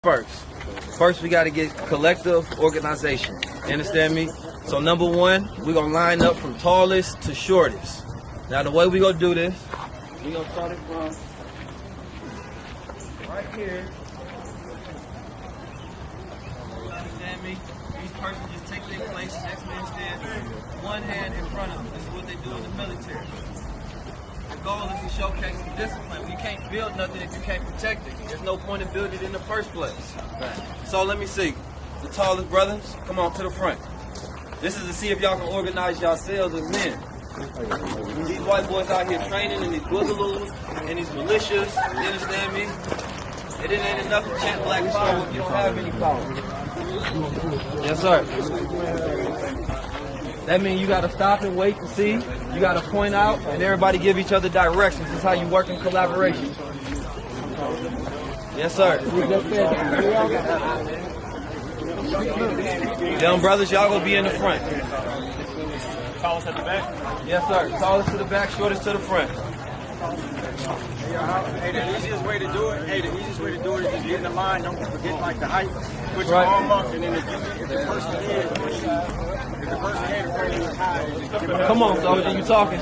First, we got to get collective organization. You understand me? So number one, we're going to line up from tallest to shortest. Now the way we're going to do this, we're going to start it from right here. You understand me? Each person just take their place, next man stand, one hand in front of them. This is what they do in the military. The goal is to showcase some discipline. You can't build nothing if you can't protect it. There's no point in building it in the first place. So let me see. The tallest brothers, come on to the front. This is to see if y'all can organize yourselves as men. These white boys out here training in these boogaloos and these militias, you understand me? It ain't enough to chant black power if you don't have any power. Yes, sir. That means you got to stop and wait to see. You got to point out and everybody give each other directions. This is how you work in collaboration. Yes, sir. Young brothers, y'all gonna be in the front. Tallest at the back? Yes, sir. Tallest to the back, shortest to the front. Hey, the easiest way to do it, is just get in the line. Don't forget like the height. Put your arm up, and then if the person head in front of you is high, come on, soldier, you talking?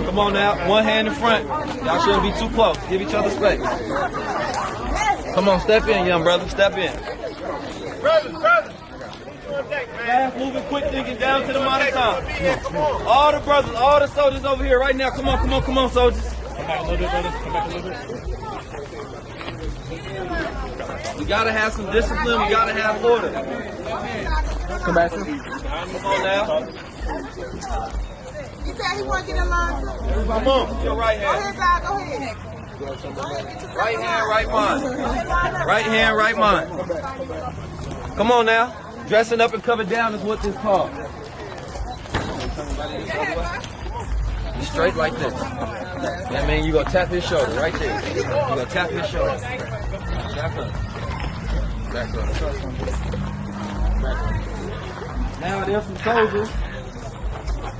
Come on now, one hand in front. Y'all shouldn't be too close. Give each other space. Come on, step in, young brother. Step in. Brothers. Fast moving, quick thinking, down to the monotone. All the brothers, all the soldiers over here right now. Come on, soldiers. Come back a little bit, brothers. Come back a little bit. We gotta have some discipline. We gotta have order. Come back, sir. Come on now. He said he want to get in line too. Come on, your right Go hand. ahead, God. Go ahead. Right hand, right mind. Right hand, right mind. Come on now. Dressing up and covered down is what this called. Straight like this. That means you gonna tap his shoulder right there. You gonna tap his shoulder. Back up. Back up. Now there's some soldiers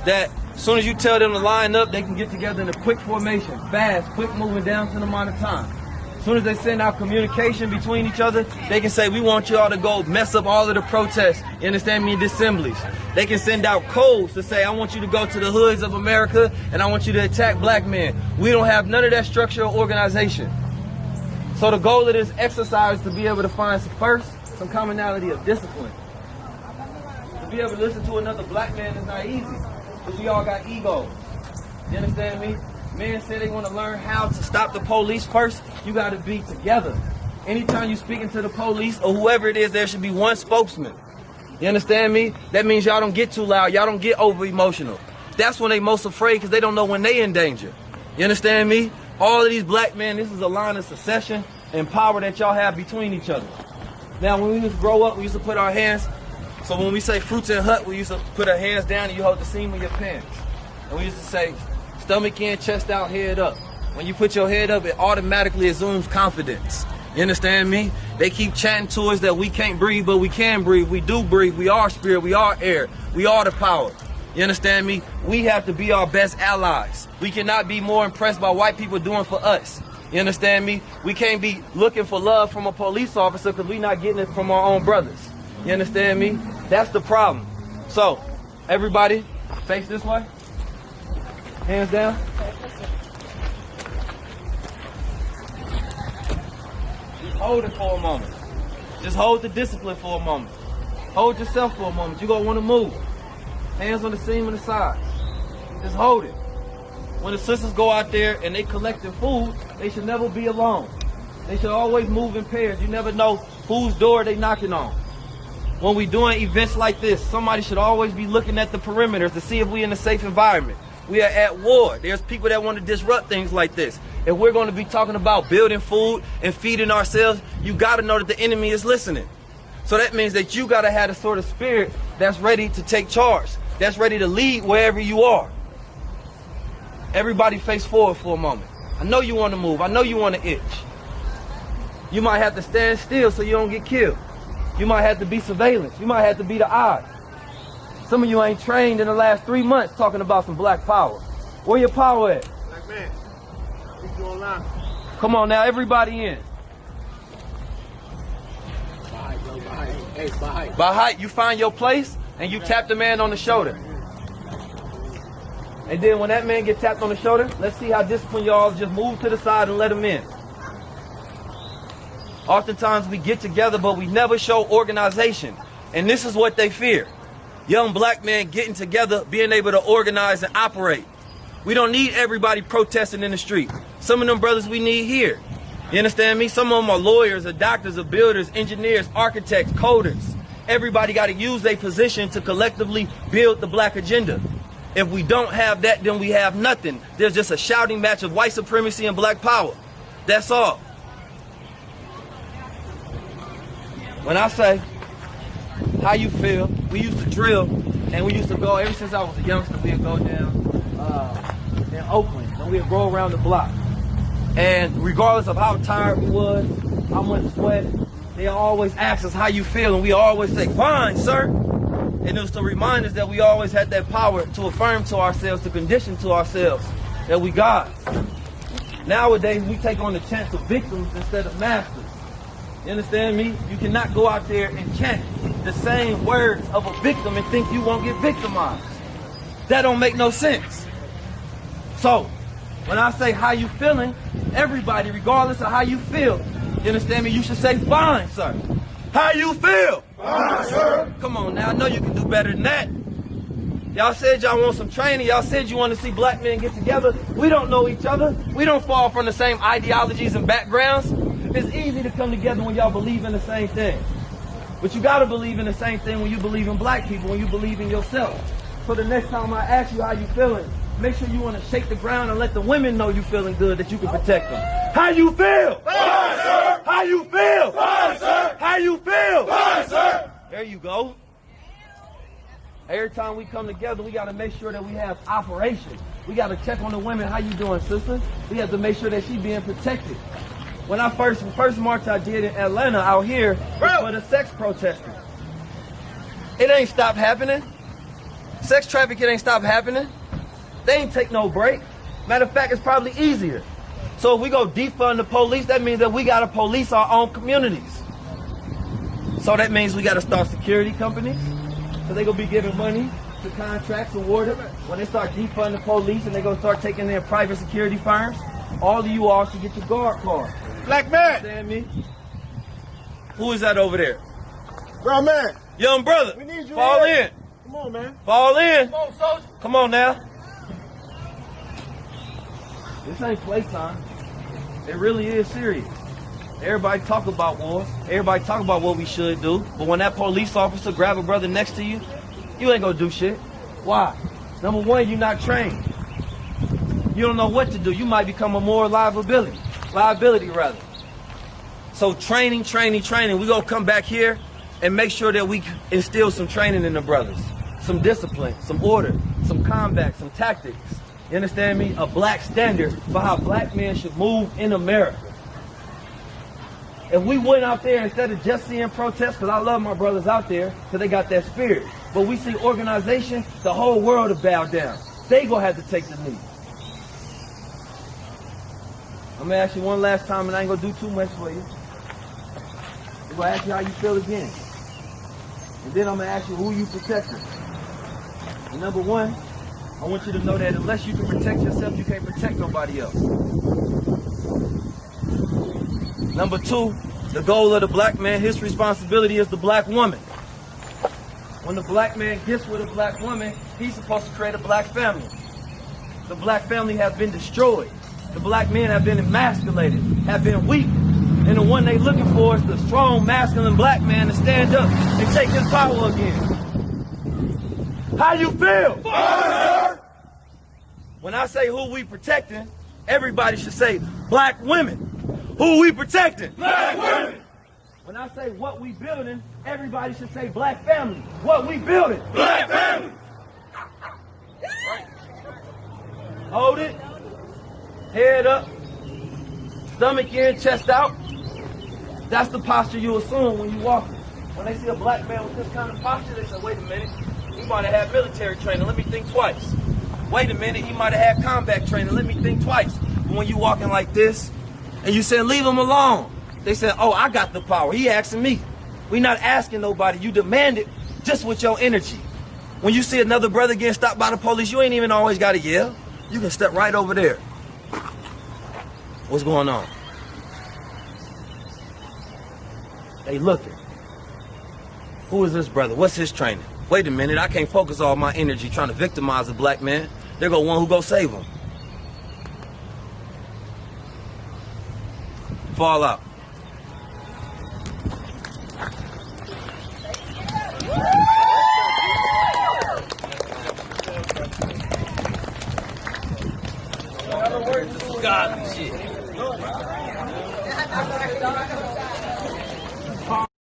that as soon as you tell them to line up, they can get together in a quick formation, fast, quick moving down to the amount of time. As soon as they send out communication between each other, they can say, we want you all to go mess up all of the protests, you understand me, the assemblies. They can send out codes to say, I want you to go to the hoods of America and I want you to attack black men. We don't have none of that structure or organization. So the goal of this exercise is to be able to find some commonality of discipline. To be able to listen to another black man is not easy, because we all got egos. You understand me? Men say they want to learn how to stop the police first. You got to be together. Anytime you speaking to the police or whoever it is, there should be one spokesman. You understand me? That means y'all don't get too loud. Y'all don't get over emotional. That's when they most afraid, because they don't know when they in danger. You understand me? All of these black men, this is a line of secession and power that y'all have between each other. Now, when we used to grow up, we used to put our hands. So when we say fruits and hut, we used to put our hands down and you hold the seam of your pants. And we used to say, stomach in, chest out, head up. When you put your head up, it automatically assumes confidence. You understand me? They keep chatting to us that we can't breathe, but we can breathe. We do breathe. We are spirit. We are air. We are the power. You understand me? We have to be our best allies. We cannot be more impressed by white people doing for us. You understand me? We can't be looking for love from a police officer because we're not getting it from our own brothers. You understand me? That's the problem. So, everybody, face this way. Hands down. Just hold it for a moment. Just hold the discipline for a moment. Hold yourself for a moment. You're going to want to move. Hands on the seam and the sides. Just hold it. When the sisters go out there and they collecting food, they should never be alone. They should always move in pairs. You never know whose door they knocking on. When we doing events like this, somebody should always be looking at the perimeters to see if we in a safe environment. We are at war. There's people that want to disrupt things like this. If we're going to be talking about building food and feeding ourselves, you got to know that the enemy is listening. So that means that you got to have a sort of spirit that's ready to take charge, that's ready to lead wherever you are. Everybody face forward for a moment. I know you want to move. I know you want to itch. You might have to stand still so you don't get killed. You might have to be surveillance. You might have to be the eye. Some of you ain't trained in the last 3 months talking about some black power. Where your power at? Black man. Keep you online. Come on now, everybody in. Hey, by height. By height, you find your place and you tap the man on the shoulder. And then when that man gets tapped on the shoulder, let's see how disciplined y'all just move to the side and let him in. Oftentimes we get together, but we never show organization. And this is what they fear. Young black men getting together, being able to organize and operate. We don't need everybody protesting in the street. Some of them brothers we need here. You understand me? Some of them are lawyers, or doctors, or builders, engineers, architects, coders. Everybody got to use their position to collectively build the black agenda. If we don't have that, then we have nothing. There's just a shouting match of white supremacy and black power. That's all. When I say, how you feel, we used to drill, and we used to go, ever since I was a youngster, we'd go down in Oakland, and we'd roll around the block. And regardless of how tired we was, how much sweat, they always ask us how you feel, and we always say, fine, sir. And it was to remind us that we always had that power to affirm to ourselves, to condition to ourselves that we God. Nowadays, we take on the chance of victims instead of masters. You understand me? You cannot go out there and chant the same words of a victim and think you won't get victimized. That don't make no sense. So, when I say how you feeling, everybody, regardless of how you feel, you understand me? You should say, fine, sir. How you feel? Fine, sir. Come on now, I know you can do better than that. Y'all said y'all want some training. Y'all said you want to see black men get together. We don't know each other. We don't fall from the same ideologies and backgrounds. It's easy to come together when y'all believe in the same thing. But you got to believe in the same thing when you believe in black people, when you believe in yourself. So the next time I ask you how you feeling, make sure you want to shake the ground and let the women know you feeling good, that you can protect them. How you feel? Fine, sir. How you feel? Fine, sir. How you feel? Fine, sir. There you go. Every time we come together, we got to make sure that we have operation. We got to check on the women. How you doing, sister? We have to make sure that she being protected. When I first march I did in Atlanta out here was for the sex protesting. It ain't stopped happening. Sex trafficking ain't stopped happening. They ain't take no break. Matter of fact, it's probably easier. So if we go defund the police, that means that we got to police our own communities. So that means we got to start security companies. So they going to be giving money to contracts awarded. When they start defunding the police and they going to start taking their private security firms, all of you all should get your guard card. Black man. Understand me? Who is that over there? Bro, man. Young brother. We need you Fall here. in. Come on, man. Fall in. Come on, soldier. Come on now. This ain't playtime. It really is serious. Everybody talk about wars. Everybody talk about what we should do. But when that police officer grab a brother next to you, you ain't gonna do shit. Why? Number one, you're not trained. You don't know what to do. You might become a moral liability rather. So training. We gonna come back here and make sure that we instill some training in the brothers. Some discipline, some order, some combat, some tactics. You understand me? A black standard for how black men should move in America. If we went out there instead of just seeing protests, because I love my brothers out there, because they got that spirit, but we see organization, the whole world will bow down. They gonna have to take the knee. I'm gonna ask you one last time, and I ain't gonna do too much for you. I'm gonna ask you how you feel again. And then I'm gonna ask you who you protecting. And number one, I want you to know that unless you can protect yourself, you can't protect nobody else. Number two, the goal of the black man, his responsibility is the black woman. When the black man gets with a black woman, he's supposed to create a black family. The black family has been destroyed. The black men have been emasculated, have been weak. And the one they looking for is the strong, masculine black man to stand up and take his power again. How you feel? Fire! When I say who we protecting, everybody should say black women. Who we protecting? Black women. When I say what we building, everybody should say black family. What we building? Black family. Hold it. Head up. Stomach in, chest out. That's the posture you assume when you walk. When they see a black man with this kind of posture, they say, wait a minute, he might have had military training, let me think twice. Wait a minute, he might have had combat training, let me think twice. But when you walking like this, and you said, leave him alone. They said, oh, I got the power. He asking me. We not asking nobody. You demand it just with your energy. When you see another brother getting stopped by the police, you ain't even always got to yell. You can step right over there. What's going on? They looking. Who is this brother? What's his training? Wait a minute, I can't focus all my energy trying to victimize a black man. There go one who go save him. Fall out.